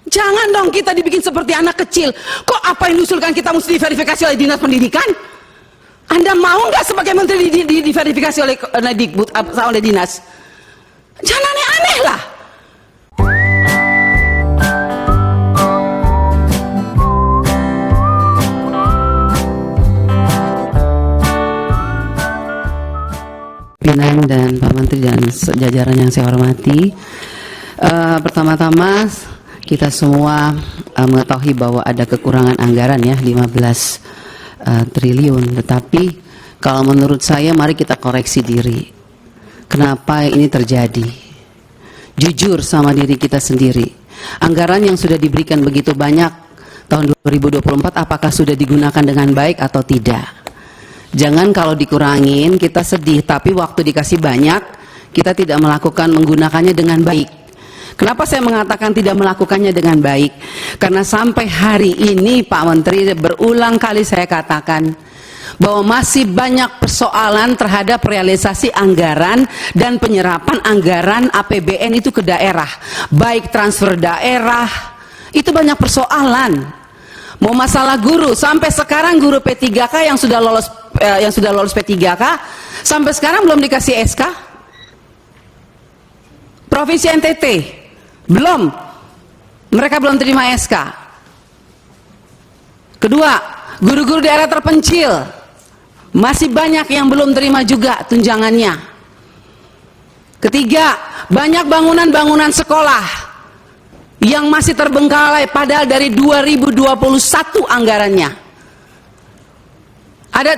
Jangan dong kita dibikin seperti anak kecil. Kok apa yang diusulkan kita mesti diverifikasi oleh Dinas Pendidikan? Anda mau nggak sebagai menteri diverifikasi oleh Dikbud, oleh dinas? Jangan aneh-aneh lah. Pimpinan dan Pak Menteri dan jajaran yang saya hormati, pertama-tama kita semua mengetahui bahwa ada kekurangan anggaran ya 15 triliun, tetapi kalau menurut saya mari kita koreksi diri. Kenapa ini terjadi? Jujur sama diri kita sendiri. Anggaran yang sudah diberikan begitu banyak tahun 2024 apakah sudah digunakan dengan baik atau tidak? Jangan kalau dikurangin kita sedih, tapi waktu dikasih banyak kita tidak menggunakannya dengan baik. Kenapa saya mengatakan tidak melakukannya dengan baik? Karena sampai hari ini Pak Menteri berulang kali saya katakan bahwa masih banyak persoalan terhadap realisasi anggaran dan penyerapan anggaran APBN itu ke daerah, baik transfer daerah, itu banyak persoalan. Mau masalah guru, sampai sekarang guru P3K yang sudah lolos P3K sampai sekarang belum dikasih SK. Provinsi NTT belum, mereka belum terima SK. Kedua, guru-guru daerah terpencil masih banyak yang belum terima juga tunjangannya. Ketiga, banyak bangunan-bangunan sekolah yang masih terbengkalai padahal dari 2021 anggarannya.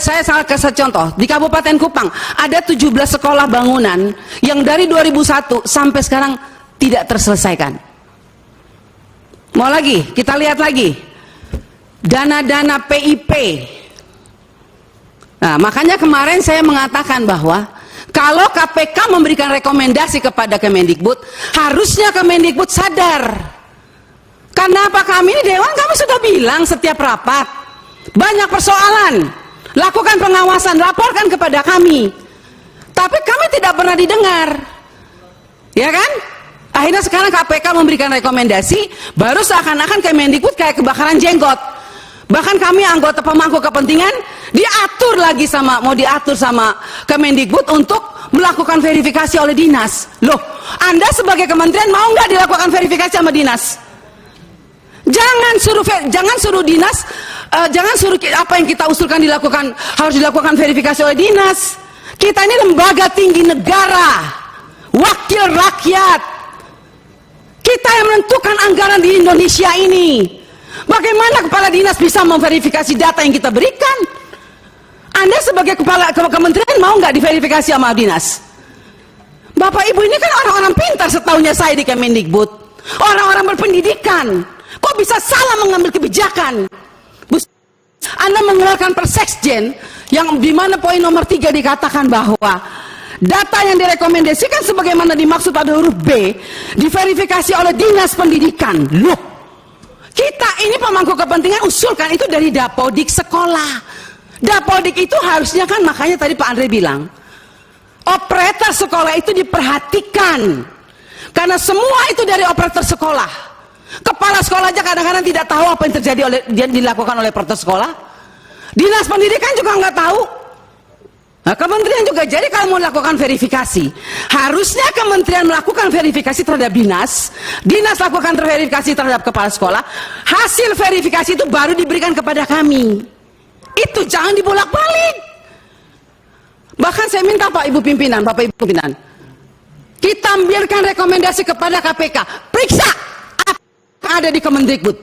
Saya sangat kasih contoh, di Kabupaten Kupang ada 17 sekolah bangunan yang dari 2001 sampai sekarang tidak terselesaikan. Mau lagi, kita lihat lagi dana-dana PIP. Nah, makanya kemarin saya mengatakan bahwa kalau KPK memberikan rekomendasi kepada Kemendikbud, harusnya Kemendikbud sadar. Karena apa, kami ini Dewan, kami sudah bilang setiap rapat banyak persoalan, lakukan pengawasan, laporkan kepada kami, tapi kami tidak pernah didengar, ya kan? Akhirnya sekarang KPK memberikan rekomendasi, baru seakan-akan Kemendikbud kayak kebakaran jenggot. Bahkan kami anggota pemangku kepentingan mau diatur sama Kemendikbud untuk melakukan verifikasi oleh dinas. Loh, Anda sebagai kementerian mau nggak dilakukan verifikasi sama dinas? Jangan suruh dinas, jangan suruh apa yang kita usulkan harus dilakukan verifikasi oleh dinas. Kita ini lembaga tinggi negara, wakil rakyat. Kita yang menentukan anggaran di Indonesia ini. Bagaimana kepala dinas bisa memverifikasi data yang kita berikan? Anda sebagai kepala kementerian mau nggak diverifikasi sama dinas? Bapak Ibu ini kan orang-orang pintar setahunya saya di Kemendikbud, orang-orang berpendidikan. Kok bisa salah mengambil kebijakan? Anda mengeluarkan Perseksjen yang dimana poin nomor 3 dikatakan bahwa data yang direkomendasikan sebagaimana dimaksud pada huruf B diverifikasi oleh Dinas Pendidikan. Loh, kita ini pemangku kepentingan usulkan itu dari Dapodik sekolah. Dapodik itu harusnya kan, makanya tadi Pak Andre bilang operator sekolah itu diperhatikan, karena semua itu dari operator sekolah. Kepala sekolah aja kadang-kadang tidak tahu apa yang terjadi dilakukan oleh operator sekolah. Dinas Pendidikan juga nggak tahu. Nah, kementerian juga, jadi kalau mau melakukan verifikasi, harusnya kementerian melakukan verifikasi terhadap dinas, dinas lakukan verifikasi terhadap kepala sekolah, hasil verifikasi itu baru diberikan kepada kami. Itu jangan dibolak-balik. Bahkan saya minta Bapak Ibu pimpinan, kita ambilkan rekomendasi kepada KPK, periksa apa yang ada di Kemendikbud.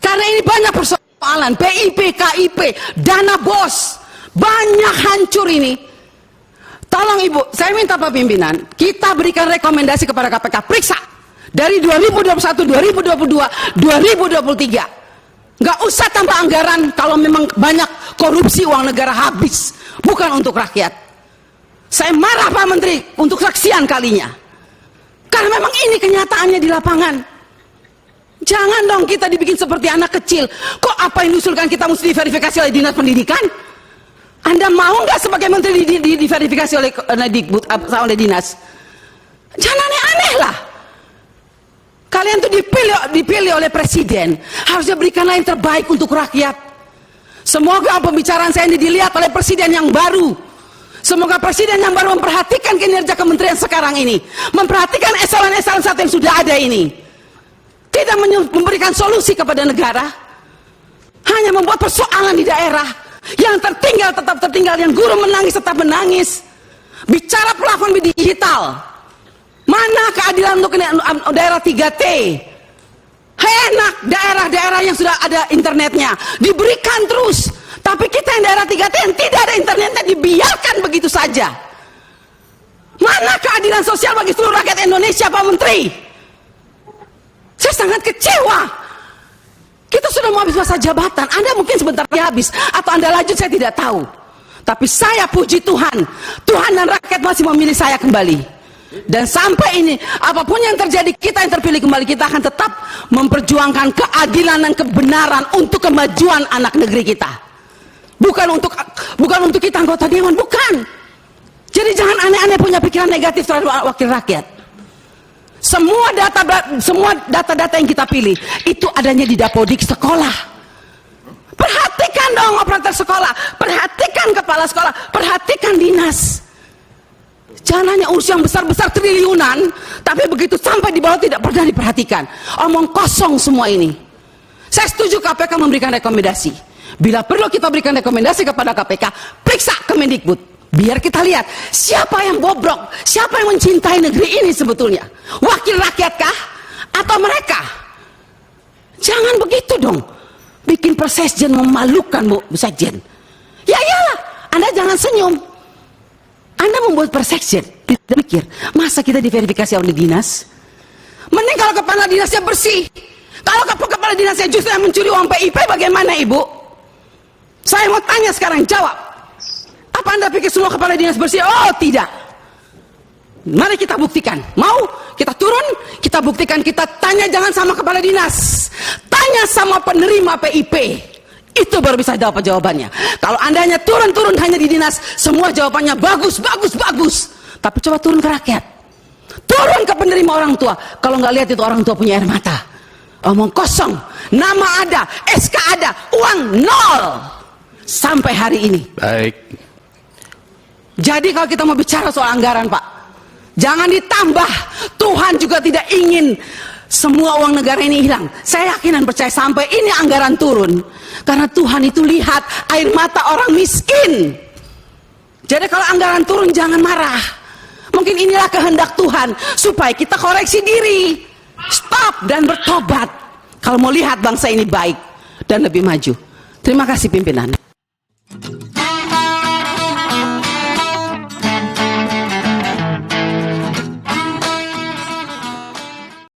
Karena ini banyak persoalan, PIP, KIP, dana BOS, banyak hancur ini. Tolong Ibu, saya minta Pak Pimpinan, kita berikan rekomendasi kepada KPK, periksa dari 2021, 2022, 2023. Nggak usah tambah anggaran kalau memang banyak korupsi, uang negara habis, bukan untuk rakyat. Saya marah Pak Menteri untuk sekian kalinya, karena memang ini kenyataannya di lapangan. Jangan dong kita dibikin seperti anak kecil. Kok apa yang diusulkan kita mesti diverifikasi oleh Dinas Pendidikan? Anda mau nggak sebagai menteri diverifikasi oleh Dikbud, oleh dinas? Jangan aneh-aneh lah. Kalian tuh dipilih oleh presiden, harusnya berikanlah yang terbaik untuk rakyat. Semoga pembicaraan saya ini dilihat oleh presiden yang baru. Semoga presiden yang baru memperhatikan kinerja kementerian sekarang ini, memperhatikan eselon-eselon satu yang sudah ada ini, tidak memberikan solusi kepada negara, hanya membuat persoalan di daerah. Yang tertinggal tetap tertinggal, yang guru menangis tetap menangis. Bicara platform digital, mana keadilan untuk daerah 3T? Enak daerah-daerah yang sudah ada internetnya diberikan terus, tapi kita yang daerah 3T yang tidak ada internetnya dibiarkan begitu saja. Mana keadilan sosial bagi seluruh rakyat Indonesia, Pak Menteri? Saya sangat kecewa. Kita sudah mau habis masa jabatan, Anda mungkin sebentar lagi habis, atau Anda lanjut, saya tidak tahu. Tapi saya puji Tuhan, Tuhan dan rakyat masih memilih saya kembali. Dan sampai ini, apapun yang terjadi, kita yang terpilih kembali, kita akan tetap memperjuangkan keadilan dan kebenaran untuk kemajuan anak negeri kita. Bukan untuk kita anggota dewan, bukan. Jadi jangan aneh-aneh punya pikiran negatif terhadap wakil rakyat. Semua data-data yang kita pilih itu adanya di Dapodik sekolah. Perhatikan dong operator sekolah, perhatikan kepala sekolah, perhatikan dinas. Jangan hanya urus yang besar-besar triliunan, tapi begitu sampai di bawah tidak pernah diperhatikan. Omong kosong semua ini. Saya setuju KPK memberikan rekomendasi. Bila perlu kita berikan rekomendasi kepada KPK, periksa Kemendikbud. Biar kita lihat siapa yang bobrok, siapa yang mencintai negeri ini sebetulnya. Wakil rakyatkah atau mereka? Jangan begitu dong. Bikin persekjen memalukan, Bu Sekjen. Ya iyalah, Anda jangan senyum. Anda membuat persekjen, tidak mikir, masa kita diverifikasi oleh dinas? Mending kalau kepala dinasnya bersih. Kalau kepala dinasnya justru yang mencuri uang PIP, bagaimana Ibu? Saya mau tanya sekarang, jawab. Apa Anda pikir semua kepala dinas bersih? Oh tidak. Mari kita buktikan. Mau kita turun, kita buktikan, kita tanya jangan sama kepala dinas, tanya sama penerima PIP. Itu baru bisa dapat jawabannya. Kalau Anda hanya turun hanya di dinas, semua jawabannya bagus. Tapi coba turun ke rakyat, turun ke penerima orang tua. Kalau nggak lihat itu orang tua punya air mata. Omong kosong, nama ada, SK ada, uang nol sampai hari ini. Baik. Jadi kalau kita mau bicara soal anggaran, Pak, jangan ditambah. Tuhan juga tidak ingin semua uang negara ini hilang. Saya yakin dan percaya sampai ini anggaran turun, karena Tuhan itu lihat air mata orang miskin. Jadi kalau anggaran turun jangan marah. Mungkin inilah kehendak Tuhan supaya kita koreksi diri, stop dan bertobat. Kalau mau lihat bangsa ini baik dan lebih maju. Terima kasih pimpinan.